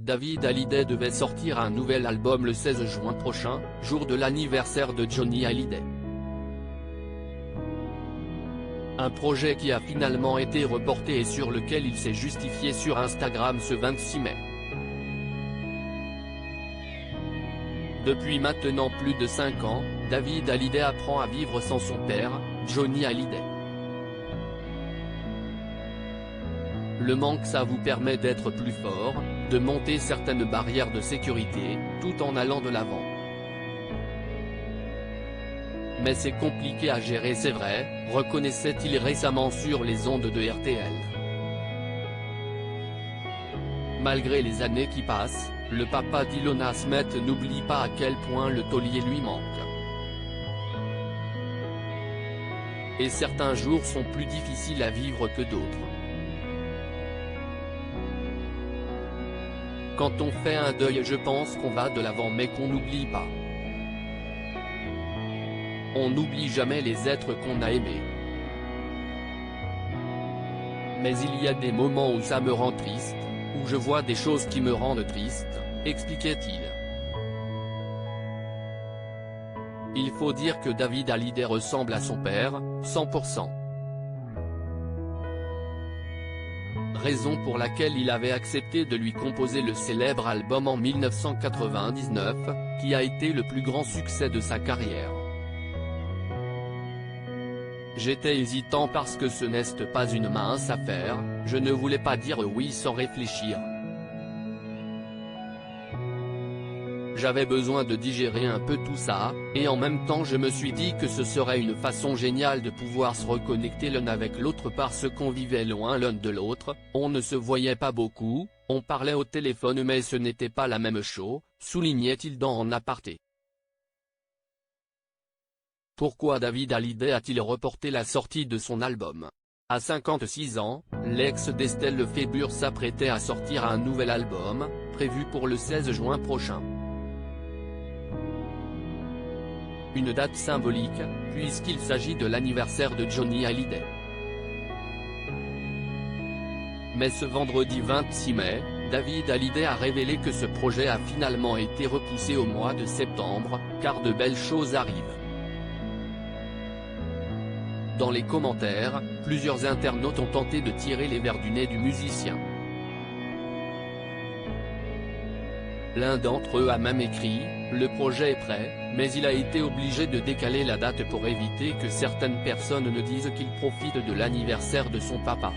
David Hallyday devait sortir un nouvel album le 16 juin prochain, jour de l'anniversaire de Johnny Hallyday. Un projet qui a finalement été reporté et sur lequel il s'est justifié sur Instagram ce 26 mai. Depuis maintenant plus de 5 ans, David Hallyday apprend à vivre sans son père, Johnny Hallyday. Le manque, ça vous permet d'être plus fort, de monter certaines barrières de sécurité, tout en allant de l'avant. Mais c'est compliqué à gérer, c'est vrai, reconnaissait-il récemment sur les ondes de RTL. Malgré les années qui passent, le papa d'Ilona Smith n'oublie pas à quel point le taulier lui manque. Et certains jours sont plus difficiles à vivre que d'autres. Quand on fait un deuil, je pense qu'on va de l'avant mais qu'on n'oublie pas. On n'oublie jamais les êtres qu'on a aimés. Mais il y a des moments où ça me rend triste, où je vois des choses qui me rendent triste, expliquait-il. Il faut dire que David Hallyday ressemble à son père, 100%. Raison pour laquelle il avait accepté de lui composer le célèbre album en 1999, qui a été le plus grand succès de sa carrière. J'étais hésitant parce que ce n'est pas une mince affaire, je ne voulais pas dire oui sans réfléchir. J'avais besoin de digérer un peu tout ça, et en même temps je me suis dit que ce serait une façon géniale de pouvoir se reconnecter l'un avec l'autre parce qu'on vivait loin l'un de l'autre, on ne se voyait pas beaucoup, on parlait au téléphone mais ce n'était pas la même chose, soulignait-il dans En aparté. Pourquoi David Hallyday a-t-il reporté la sortie de son album? À 56 ans, l'ex d'Estelle Lefébure s'apprêtait à sortir un nouvel album, prévu pour le 16 juin prochain. Une date symbolique, puisqu'il s'agit de l'anniversaire de Johnny Hallyday. Mais ce vendredi 26 mai, David Hallyday a révélé que ce projet a finalement été repoussé au mois de septembre, car de belles choses arrivent. Dans les commentaires, plusieurs internautes ont tenté de tirer les vers du nez du musicien. L'un d'entre eux a même écrit « Le projet est prêt, mais il a été obligé de décaler la date pour éviter que certaines personnes ne disent qu'il profite de l'anniversaire de son papa ».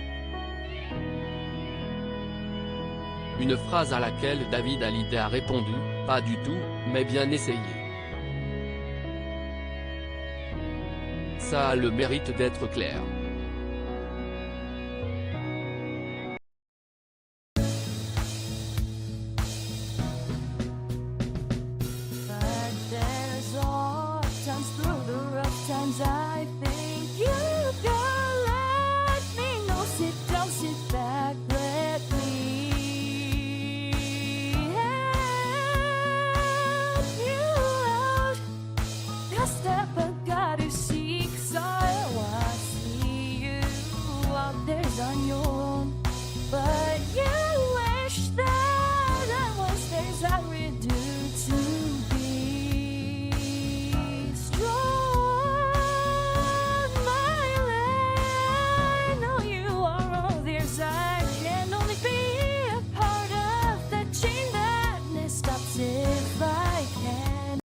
Une phrase à laquelle David Hallyday a répondu « Pas du tout, mais bien essayé ». Ça a le mérite d'être clair. Through the rough times